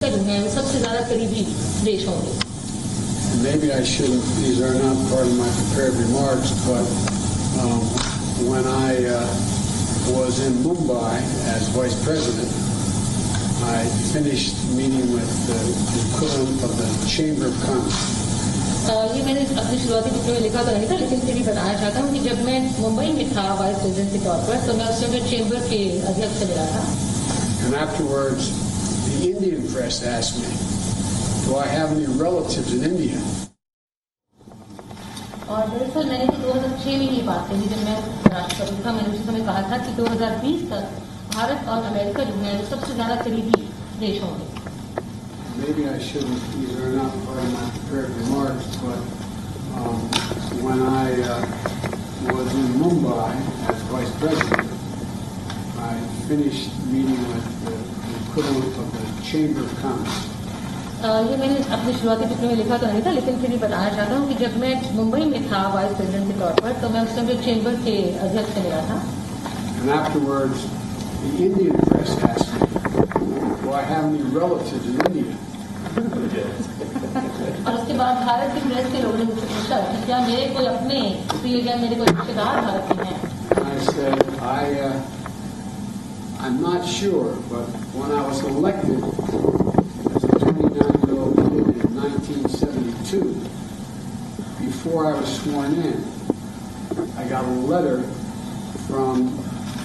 हैं सबसे ज्यादा करीबी देश होंगे. Maybe I shouldn't, these are not part of my prepared remarks, but when I was in Mumbai as Vice President, I finished meeting with the equivalent of the Chamber of Commerce. ये मैंने अपनी शुरुआती चित्र में लिखा तो नहीं था, लेकिन फिर भी बताना चाहता हूँ कि जब मैं मुंबई में था वाइस प्रेसिडेंट के तौर पर, तो मैं उस समय चेंबर के अध्यक्ष से मिला था. And afterwards, the Indian press asked me, do I have any relatives in India? और दरअसल मैंने तो 2006 में ये बात कही जब मैं राष्ट्रपति था. मैंने उस समय कहा था कि 2020 तक भारत और अमेरिका जो है सबसे ज्यादा करीबी देश होंगे. Maybe I shouldn't, these are not part of my prepared remarks, but when I was in Mumbai as Vice President, I finished meeting with the equivalent of the Chamber of Commerce. ये मैंने अपनी शुरुआती चित्र में लिखा तो नहीं था, लेकिन फिर भी बताना चाहता हूँ कि जब मैं मुंबई में था वाइस प्रेसिडेंट के तौर पर, तो मैं उस समय चेंबर के अध्यक्ष से मिला था. And afterwards, the Indian press asked me, do I have any relatives in India? और उसके बाद भारत की प्रेस के लोगों ने मुझसे पूछा कि क्या मेरे कोई अपने मेरे कोई रिश्तेदार भारत में हैं. I said, I'm not sure, but when I was elected as a 29-year-old kid in 1972, before I was sworn in, I got a letter from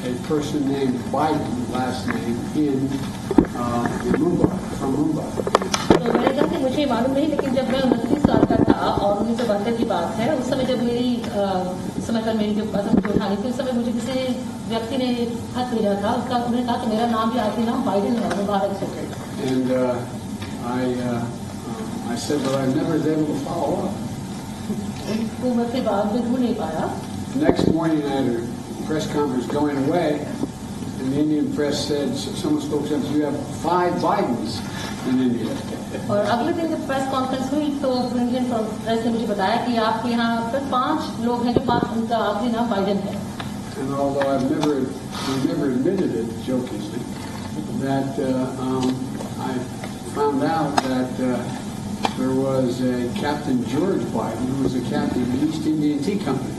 a person named Biden, last name, in Mumbai, from Mumbai. तो मैंने कहा कि मुझे मालूम नहीं, लेकिन जब मैं 29 साल का था और 1972 की बात है, उस समय जब समय पर मेरी जो पसंद की उठानी थी, उस समय मुझे किसी व्यक्ति ने खत भेजा था. उसका उन्होंने कहा कि मेरा नाम भी आखिरी नाम बाइडेन है और मैं भारत से थे. And I said, but I never was able to follow up. उनको मैं फिर बाद में ढूंढ नहीं पाया. Next morning I had a press conference going away, and the Indian press said, someone spoke to us, you have 5 Bidens in India. और अगले दिन जब प्रेस कॉन्फ्रेंस हुई तो इंडियन प्रेस ने मुझे बताया कि आपके यहाँ पर 5 लोग हैं जो उनका आखिरी नाम बाइडेन है. And although we never admitted it jokingly, that I found out that there was a Captain George Biden who was a captain of the East Indian Tea Company.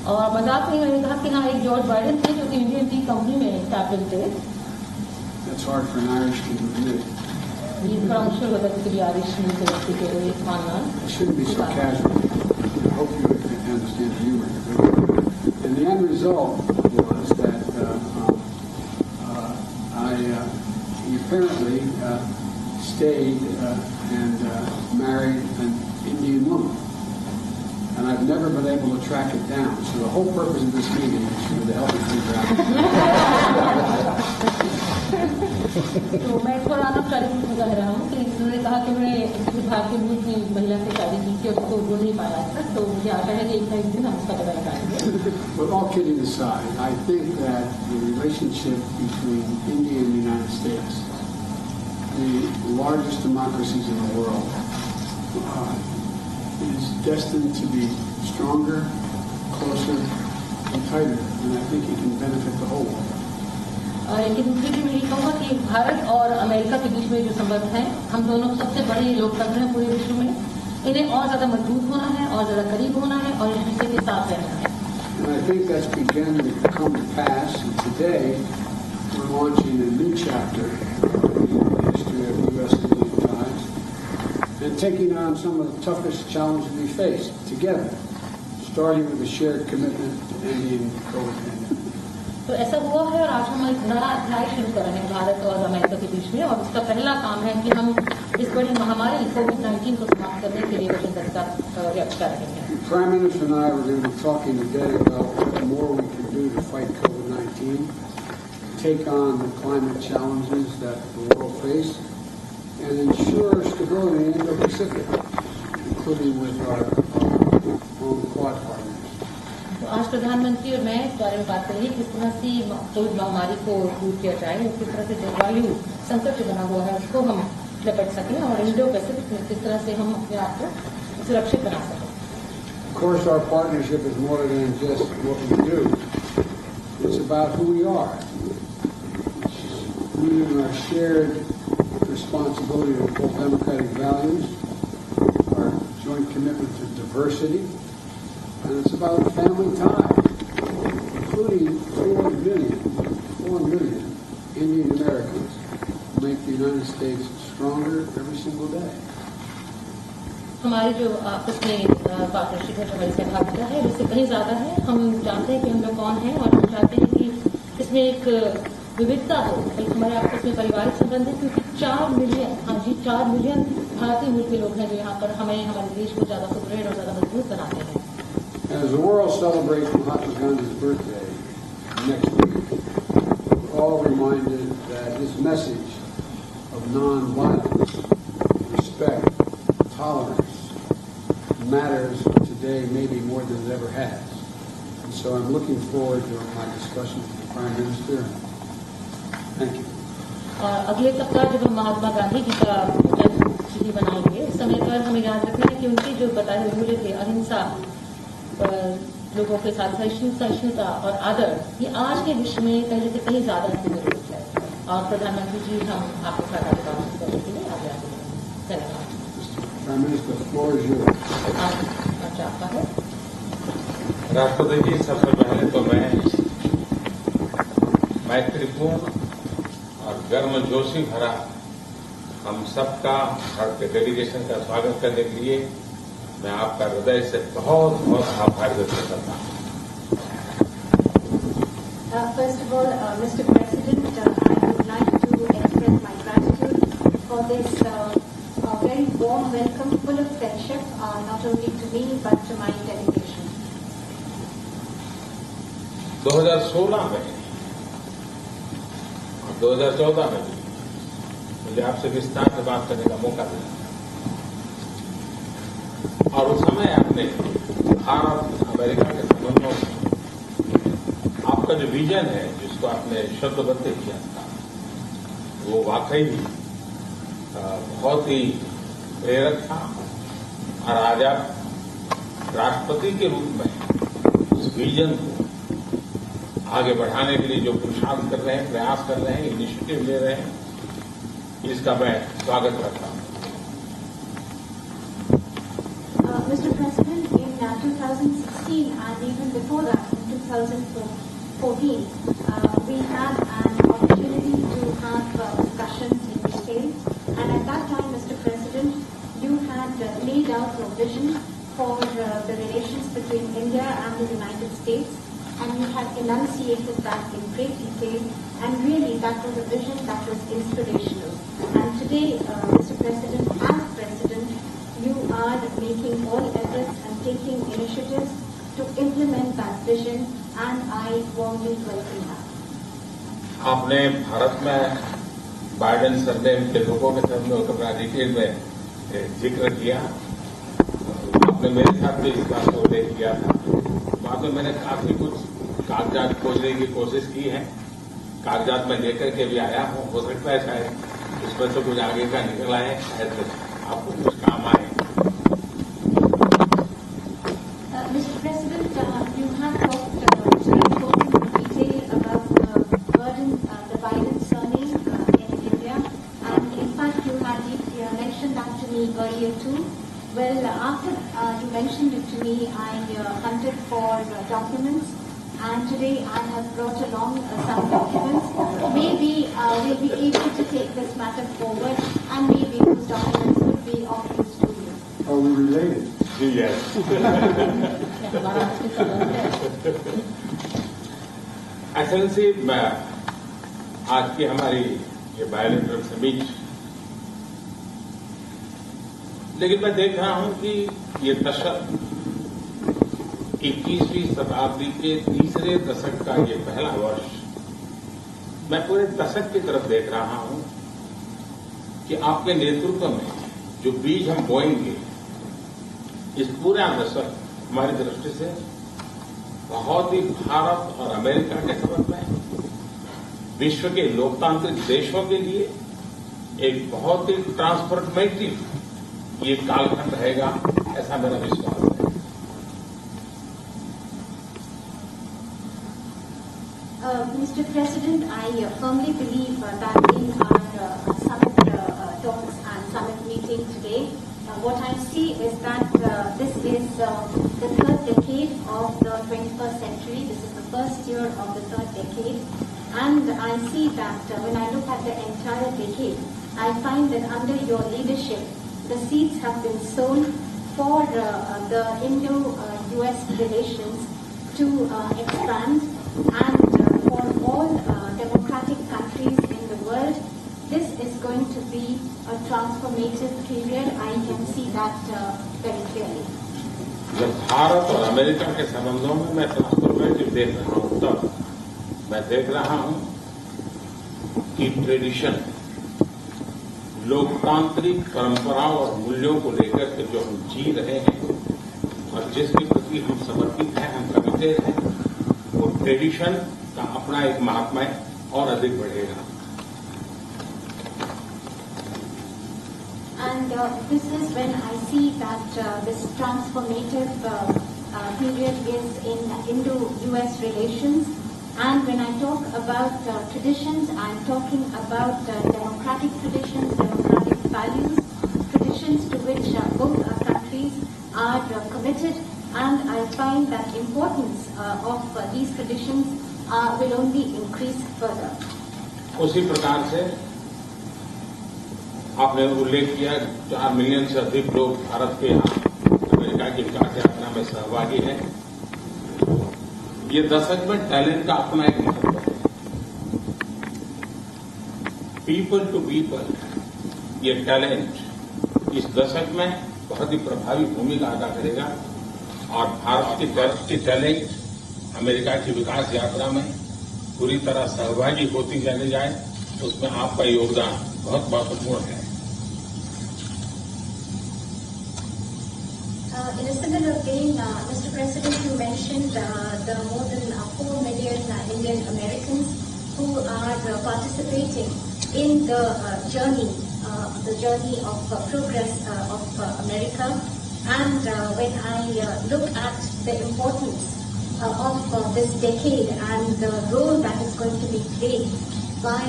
और मजाक में मैंने कहा कि हाँ एक जॉर्ज बाइडेन थे जो कि इंडियन टी कंपनी में कैप्टन थे. That's hard for an Irishman to admit. ये थोड़ा मुश्किल होता है किसी भी आरिश के व्यक्ति के लिए मानना. I shouldn't be so casual. I hope you understand the humor. And the end result was that he apparently stayed and married an Indian woman. And I've never been able to track it down. So the whole purpose of this meeting is to help me figure out. तो मैं थोड़ा ना शादी की कह रहा हूँ कि उन्होंने कहा कि मैंने भारतीय मूल की महिला से शादी की थी और उसको ढूंढ नहीं पाया था. तो मुझे आशा है कि एक दिन हम उसका पता लगाएंगे. But all kidding aside, I think that the relationship between India and the United States, the largest democracies in the world, is destined to be stronger, closer, and tighter, and I think it can benefit the whole world. लेकिन दूसरी चीज यही कहूँगा कि भारत और America के बीच में जो संबंध है, हम दोनों सबसे बड़े लोकतंत्र हैं पूरे विश्व में. इन्हें और ज्यादा मजबूत होना है और ज्यादा करीब होना है और एक दूसरे के साथ रहना है. And I think that's begun to come to pass. And today, we're launching a new chapter in the history of U.S.-Indian ties and taking on some of the toughest challenges we face together, starting with a shared commitment to ending COVID-19. तो ऐसा हुआ है और आज हम एक नया अध्याय शुरू कर रहे हैं भारत और अमेरिका के बीच में. और उसका पहला काम है कि हम इस बड़ी महामारी कोविड-19 को समाप्त करने के लिए वचनबद्धता व्यक्त कर रहे हैं. The Prime Minister and I were going to be talking today about what more we can do to fight COVID-19, take on the climate challenges that the world face, and ensure stability in the Indo-Pacific, including with our own Quad partners. तो आज प्रधानमंत्री और मैं इस बारे में बात करेंगे किस तरह से कोविड महामारी को दूर किया जाए, किस तरह से जलवायु संकट जो बना हुआ है उसको हम निपट सकें और इंडो पैसिफिक में किस तरह से हम अपने आप को सुरक्षित बना सकें. Of course, our partnership is more than just what we do. It's about who we are. It's rooted in our shared responsibility to uphold democratic values, our joint commitment to diversity, and it's about family ties, including 4 million Indian Americans who make the United States stronger every single day. हमारी जो आपस में partnership है, जो हमारी सहभागिता है, उससे कहीं ज्यादा है। हम जानते हैं कि हम लोग कौन हैं और हम चाहते हैं कि इसमें एक विविधता हो, एक हमारे आपस में पारिवारिक संबंध है, क्योंकि 4 मिलियन भारतीय मूल के लोग हैं जो यहाँ पर हमें हमारे देश को ज्यादा सुदृढ़ और ज्यादा मजबूत बनाते हैं। As the world celebrates Mahatma Gandhi's birthday next week, we're all reminded that his message of non-violence, respect, tolerance matters today maybe more than it ever has. And so I'm looking forward to my discussion with the Prime Minister. Thank you. और अगले सप्ताह जब हम महात्मा गांधी जी का जन्मतिथि मनाएंगे, उस समय पर हमें याद रखना है कि उनकी जो बताए हुए मूल्य थे, अहिंसा, लोगों के साथ सहिष्णुता और आदर, ये आज के विश्व में पहले से कहीं ज्यादा जरूरत है। और प्रधानमंत्री जी हम आपके साथ आगे बातचीत करने के लिए आगे आते हैं। धन्यवाद। Prime Minister, the floor is yours. आपका है। राष्ट्रपति जी, सबसे पहले तो मैं मैत्रीपूर्ण और गर्मजोशी भरा हम सबका भारत के डेलीगेशन का स्वागत करने के लिए मैं आपका हृदय से बहुत बहुत आभार व्यक्त करता हूं। First of all, Mr. President, I would like to express my gratitude for this very warm welcome, full of friendship, not only to me but to my delegation. 2016 में और 2014 में भी मुझे आपसे विस्तार से बात करने का मौका मिला और उस समय आपने भारत अमेरिका के संबंधों में आपका जो विजन है, जिसको आपने शब्दबद्ध किया था, वो वाकई बहुत ही प्रेरक था। और आज आप राष्ट्रपति के रूप में उस विजन को आगे बढ़ाने के लिए जो पुरुषार्थ कर रहे हैं, प्रयास कर रहे हैं, इनिशिएटिव ले रहे हैं, इसका मैं स्वागत करता हूं। Mr. President, in 2016 and even before that, in 2014, we had an opportunity to have discussions in detail. And at that time, Mr. President, you had laid out your vision for the relations between India and the United States, and you had enunciated that in great detail, and really that was a vision that was inspirational. And today, Mr. President, as President, you are making all efforts and taking initiatives to implement that vision, and I warmly welcome that. आपने भारत में Biden surname के लोगों के साथ में अपना detail में जिक्र किया। आपने मेरे साथ भी इस बात को उल्लेख किया था। बाद में मैंने काफी कुछ कागजात खोजने की कोशिश की है, कागजात में लेकर के भी आया हूं। हो सकता है शायद इसमें से कुछ आगे का निकल आए, शायद आपको कुछ काम आए। Mr. President, you have talked in detail about the burden, the Biden surname in India, and in fact you had mentioned that to me earlier too. Well, after you mentioned it to me, I hunted for documents, and today I have brought along some documents. Maybe we'll be able to take this matter forward, and maybe those documents will be of use to you. Are we related? Yes. Excellency, मैं आज की हमारी ये bilateral summit, लेकिन मैं देख रहा हूं कि ये दशक 21वीं शताब्दी के तीसरे दशक का ये पहला वर्ष, मैं पूरे दशक की तरफ देख रहा हूं कि आपके नेतृत्व में जो बीज हम बोएंगे, इस पूरा दशक हमारी दृष्टि से बहुत ही भारत और अमेरिका के संबंध में, विश्व के लोकतांत्रिक देशों के लिए एक बहुत ही ट्रांसफॉर्मेटिव ये कालखंड रहेगा, ऐसा मेरा विश्वास है। Mr. President, I firmly believe that in our summit what I see is that this is the third decade of the 21st century. This is the first year of the third decade. And I see that when I look at the entire decade, I find that under your leadership, the seeds have been sown for the Indo-US relations to expand, and for all democratic countries in the world, this is going to be a transformative period. I can see that very clearly. जब भारत और America के संबंधों में मैं transformative देख रहा हूं, तब मैं देख रहा हूं कि ट्रेडिशन, लोकतांत्रिक परंपराओं और मूल्यों को लेकर के जो हम जी रहे हैं और जिसके प्रति हम समर्पित हैं, हम कमिटेड हैं, वो ट्रेडिशन का अपना एक महात्म्य और अधिक बढ़ेगा। And this is when I see that this transformative period is in Indo-US relations. And when I talk about traditions, I'm talking about democratic traditions, democratic values, traditions to which both our countries are committed. And I find that importance of these traditions will only increase further. उसी प्रकार से आपने उल्लेख किया 4 million से अधिक लोग भारत के यहाँ अमेरिका की विकास यात्रा में सहभागी हैं। ये दशक में टैलेंट का अपना एक महत्व है। पीपल टू पीपल, ये टैलेंट इस दशक में बहुत ही प्रभावी भूमिका अदा करेगा और भारत की टैलेंट अमेरिका की विकास यात्रा में पूरी तरह सहभागी होती चली जाए, उसमें आपका योगदान बहुत महत्वपूर्ण है। In a similar vein, Mr. President, you mentioned the more than 4 million Indian Americans who are participating in the journey of progress of America. And when I look at the importance of this decade and the role that is going to be played by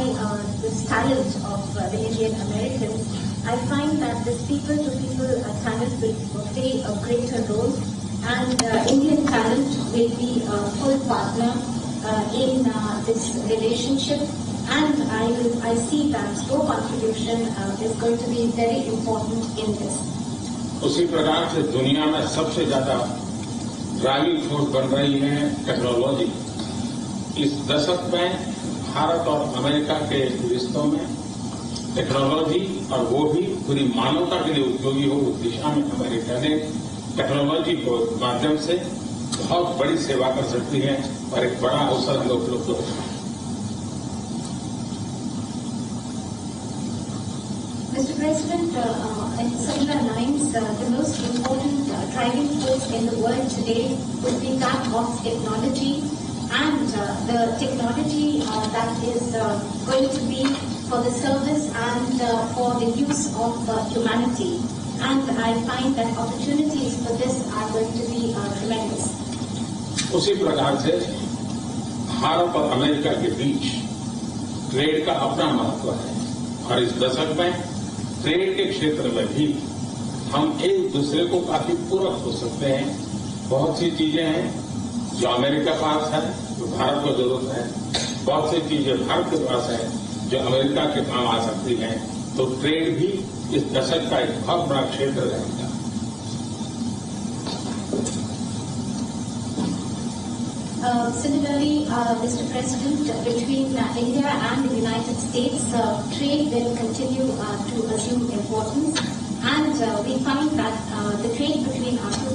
this talent of the Indian Americans, I find that this people-to-people talent will play a greater role, and Indian talent will be a full partner in this relationship, and I see that your contribution is going to be very important in this. उसी प्रकार से दुनिया में सबसे ज्यादा driving force बन रही है टेक्नोलॉजी। इस दशक में भारत और अमेरिका के रिश्तों में टेक्नोलॉजी, और वो भी पूरी मानवता के लिए उपयोगी हो, उस दिशा में अमेरिका ने टेक्नोलॉजी के माध्यम से बहुत बड़ी सेवा कर सकती है और एक बड़ा अवसर हमें उपलब्ध होगा। Mr. President, in similar lines, the most important driving force in the world today would be that of technology, and the technology that is going to be for the service and for the use of humanity. And I find that opportunities for this are going to be tremendous. उसी प्रकार से भारत और America के बीच trade का अपना महत्व है, और इस दशक में ट्रेड के क्षेत्र में भी हम एक दूसरे को काफी पूरक हो सकते हैं। बहुत सी चीजें हैं जो अमेरिका के पास है, जो भारत को जरूरत है, बहुत सी चीजें भारत के पास है जो अमेरिका के काम आ सकती हैं। तो ट्रेड भी इस दशक का एक बहुत बड़ा क्षेत्र रहेगा। Similarly, Mr. President, between India and the United States, trade will continue to assume importance, and we find that the trade between our two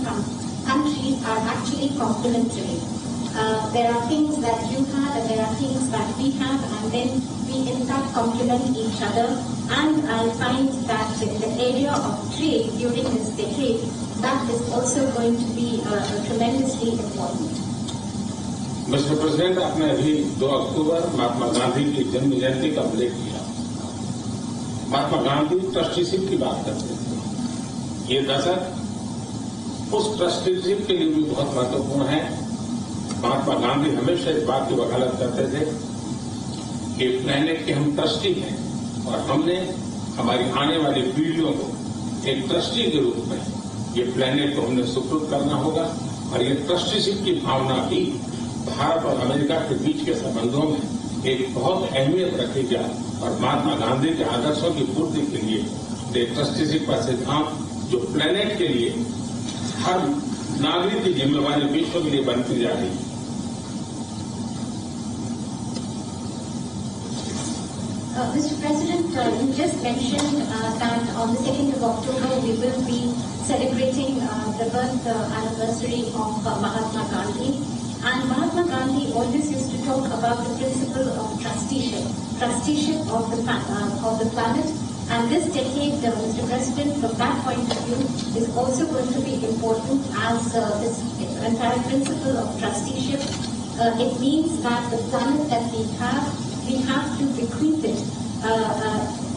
countries are actually complementary. There are things that you have and there are things that we have, and then we in fact complement each other. And I find that in the area of trade during this decade, that is also going to be tremendously important. Mister president, आपने अभी 2 अक्टूबर महात्मा गांधी की जन्म जयंती का उल्लेख किया। Mahatma Gandhi trusteeship की बात करते थे। ये दशक उस ट्रस्टीशिप के लिए भी बहुत महत्वपूर्ण है। महात्मा गांधी हमेशा इस बात की वकालत करते थे कि प्लैनेट के हम ट्रस्टी हैं और हमने हमारी आने वाली पीढ़ियों को एक ट्रस्टी के रूप में ये प्लेनेट को हमने सुपुर्द करना होगा और ये ट्रस्टीशिप की भावना भी भारत और अमेरिका के बीच के संबंधों में एक बहुत अहमियत रखेगा और महात्मा गांधी के आदर्शों की पूर्ति के लिए ट्रस्टीशिप का सिद्धांत जो प्लेनेट के लिए हर नागरिक की जिम्मेवारी विश्व के लिए बनती जा रही है। Mr. President, you just mentioned that on the 2nd of October we will be celebrating the birth anniversary of Mahatma Gandhi. And Mahatma Gandhi always used to talk about the principle of trusteeship of the planet. And this decade, Mr. President, from that point of view, is also going to be important as this entire principle of trusteeship. It means that the planet that we have to bequeath it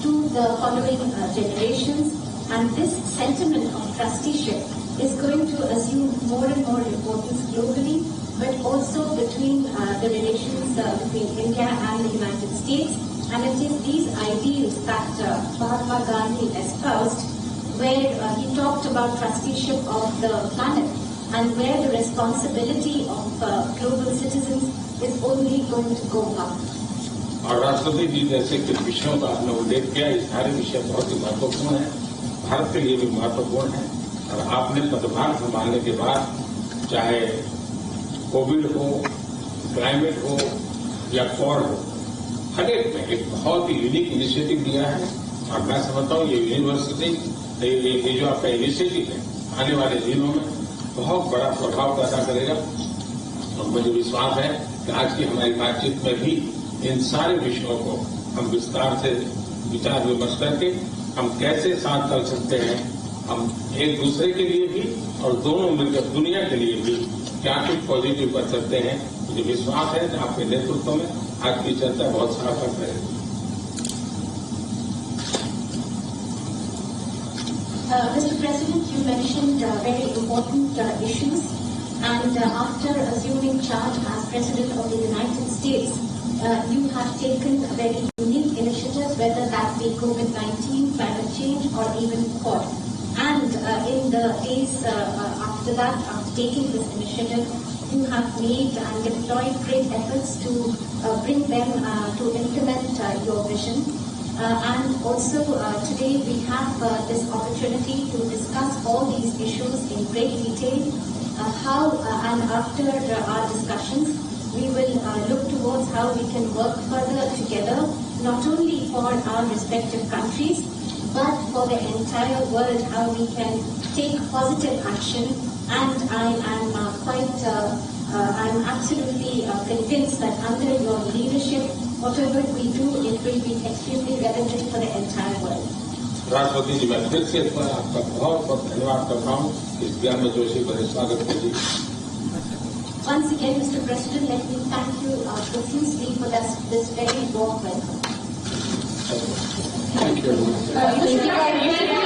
to the following generations. And this sentiment of trusteeship is going to assume more and more importance globally, but also between the relations between India and the United States. And it is these ideals that Mahatma Gandhi espoused, where he talked about trusteeship of the planet and where the responsibility of global citizens is only going to go up. और राष्ट्रपति जी जैसे कुछ विषयों का आपने उल्लेख किया, ये सारे विषय बहुत ही महत्वपूर्ण हैं, भारत के लिए भी महत्वपूर्ण है। और आपने पदभार संभालने के बाद चाहे कोविड हो, क्लाइमेट हो या कॉर हो, हर एक में एक बहुत ही यूनिक इनिशिएटिव दिया है। और मैं समझता हूँ ये यूनिवर्सिटी, ये जो आपका इनिशिएटिव है, आने वाले दिनों में बहुत बड़ा प्रभाव पैदा करेगा। और मुझे विश्वास है कि आज की हमारी बातचीत में भी इन सारे विषयों को हम विस्तार से विचार विमर्श करके हम कैसे साथ चल सकते हैं, हम एक दूसरे के लिए भी और दोनों मिलकर दुनिया के लिए भी क्या कुछ पॉजिटिव कर सकते हैं। मुझे विश्वास है कि आपके नेतृत्व में आज की चर्चा बहुत सार्थक रहेगी। Mr. President, you mentioned very important issues, and after assuming charge as President of the United States, you have taken a very unique initiative, whether that be COVID-19, climate change, or even Quad. And in the days after that, after taking this initiative, you have made and deployed great efforts to bring them to implement your vision. And also today we have this opportunity to discuss all these issues in great detail. And after our discussions, we will look towards how we can work further together, not only for our respective countries, but for the entire world, how we can take positive action. And I am I'm absolutely convinced that under your leadership, whatever we do, it will be extremely relevant for the entire world. राष्ट्रपति जी, मैं फिर से इस पर आपका बहुत बहुत धन्यवाद करता हूँ इस ज्ञान में जोशी बड़े स्वागत के लिए। Once again, Mr. President, let me thank you profusely for this very warm welcome. Thank you.